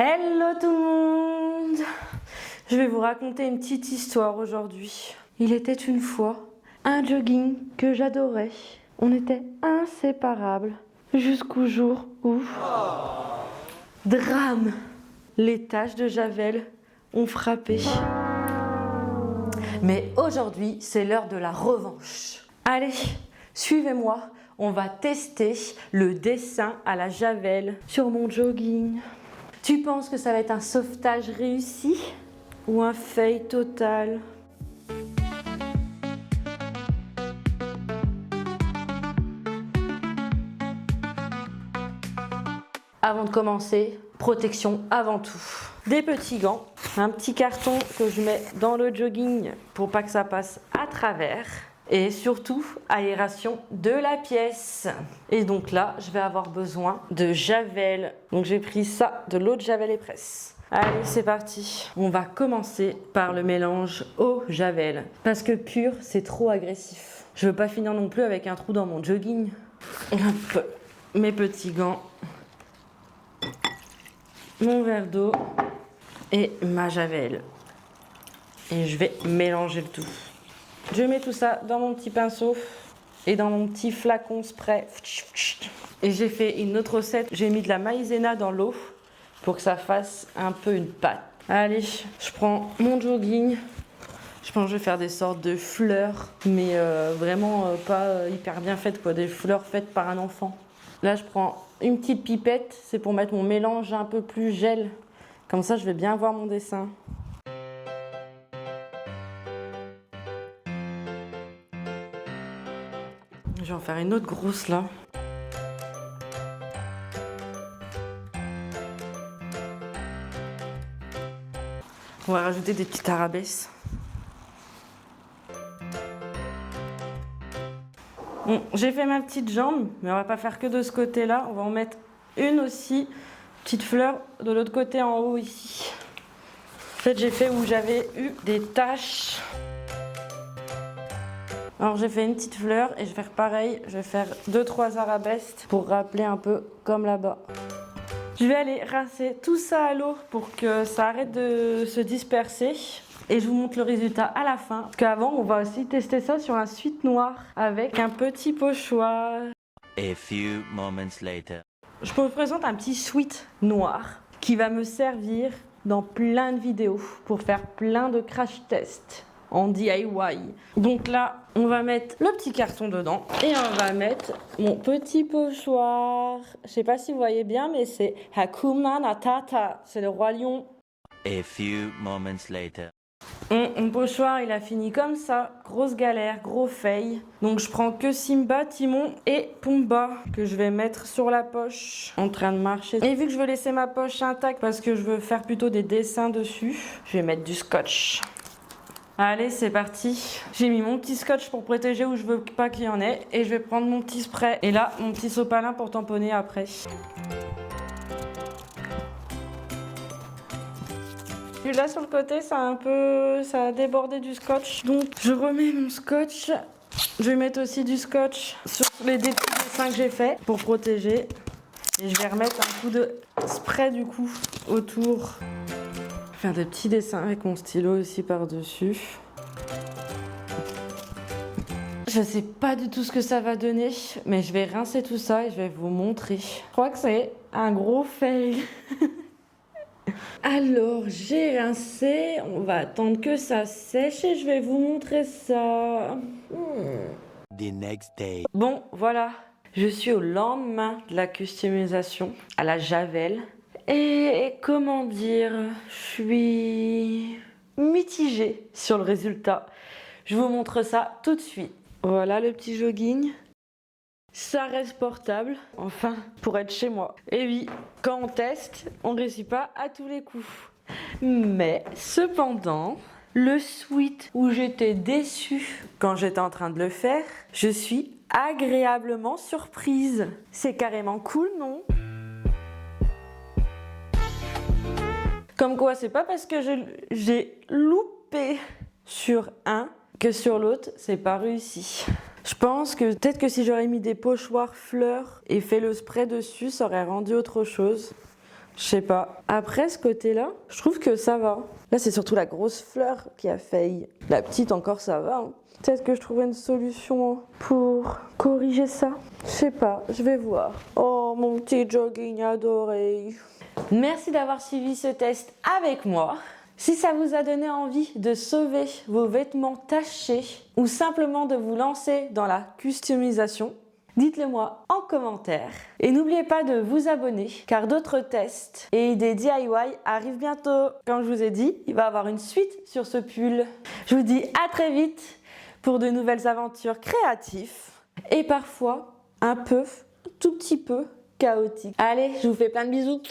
Hello tout le monde! Je vais vous raconter une petite histoire aujourd'hui. Il était une fois un jogging que j'adorais. On était inséparables jusqu'au jour où... Drame! Les taches de javel ont frappé. Mais aujourd'hui, c'est l'heure de la revanche. Allez, suivez-moi, on va tester le dessin à la javel sur mon jogging. Tu penses que ça va être un sauvetage réussi ou un fail total? Avant de commencer, protection avant tout. Des petits gants, un petit carton que je mets dans le jogging pour pas que ça passe à travers. Et surtout, aération de la pièce. Et donc là, je vais avoir besoin de javel. Donc j'ai pris ça, de l'eau de javel et presse. Allez, c'est parti. On va commencer par le mélange eau javel. Parce que pur, c'est trop agressif. Je veux pas finir non plus avec un trou dans mon jogging. Hop, mes petits gants. Mon verre d'eau et ma javel. Et je vais mélanger le tout. Je mets tout ça dans mon petit pinceau et dans mon petit flacon spray. Et j'ai fait une autre recette. J'ai mis de la maïzena dans l'eau pour que ça fasse un peu une pâte. Allez, je prends mon jogging. Je pense que je vais faire des sortes de fleurs, mais vraiment pas hyper bien faites, quoi. Des fleurs faites par un enfant. Là, je prends une petite pipette. C'est pour mettre mon mélange un peu plus gel. Comme ça, je vais bien voir mon dessin. Je vais en faire une autre grosse là. On va rajouter des petites arabesques. Bon, j'ai fait ma petite jambe, mais on va pas faire que de ce côté-là. On va en mettre une aussi, petite fleur de l'autre côté en haut ici. En fait, j'ai fait où j'avais eu des taches. Alors j'ai fait une petite fleur et je vais faire pareil, je vais faire 2-3 arabesques pour rappeler un peu comme là-bas. Je vais aller rincer tout ça à l'eau pour que ça arrête de se disperser et je vous montre le résultat à la fin. Parce qu'avant on va aussi tester ça sur un sweat noir avec un petit pochoir. A few moments later. Je vous présente un petit sweat noir qui va me servir dans plein de vidéos pour faire plein de crash tests en DIY. Donc là, on va mettre le petit carton dedans et on va mettre mon petit pochoir. Je sais pas si vous voyez bien, mais c'est Hakuna Matata, c'est le roi lion. A few moments later. Mon pochoir, il a fini comme ça, grosse galère, gros fail. Donc je prends que Simba, Timon et Pumba que je vais mettre sur la poche en train de marcher. Et vu que je veux laisser ma poche intacte parce que je veux faire plutôt des dessins dessus, je vais mettre du scotch. Allez, c'est parti. J'ai mis mon petit scotch pour protéger où je veux pas qu'il y en ait. Et je vais prendre mon petit spray. Et là, mon petit sopalin pour tamponner après. Et là, sur le côté, ça a débordé du scotch. Donc, je remets mon scotch. Je vais mettre aussi du scotch sur les petits dessins que j'ai fait pour protéger. Et je vais remettre un coup de spray du coup autour. Faire des petits dessins avec mon stylo aussi par-dessus. Je sais pas du tout ce que ça va donner, mais je vais rincer tout ça et je vais vous montrer. Je crois que c'est un gros fail. Alors, j'ai rincé, on va attendre que ça sèche et je vais vous montrer ça. The next day. Bon, voilà, je suis au lendemain de la customisation à la javel. Et comment dire, je suis mitigée sur le résultat. Je vous montre ça tout de suite. Voilà le petit jogging. Ça reste portable, enfin, pour être chez moi. Et oui, quand on teste, on ne réussit pas à tous les coups. Mais cependant, le sweat où j'étais déçue quand j'étais en train de le faire, je suis agréablement surprise. C'est carrément cool, non ? Comme quoi, c'est pas parce que j'ai loupé sur un que sur l'autre, c'est pas réussi. Je pense que peut-être que si j'aurais mis des pochoirs fleurs et fait le spray dessus, ça aurait rendu autre chose. Je sais pas. Après, ce côté-là, je trouve que ça va. Là, c'est surtout la grosse fleur qui a failli. La petite, encore, ça va. Hein. Peut-être que je trouverai une solution pour corriger ça. Je sais pas, je vais voir. Oh, mon petit jogging adoré. Merci d'avoir suivi ce test avec moi. Si ça vous a donné envie de sauver vos vêtements tachés ou simplement de vous lancer dans la customisation, dites-le moi en commentaire. Et n'oubliez pas de vous abonner car d'autres tests et des DIY arrivent bientôt. Comme je vous ai dit, il va y avoir une suite sur ce pull. Je vous dis à très vite pour de nouvelles aventures créatives et parfois un peu, tout petit peu chaotiques. Allez, je vous fais plein de bisous.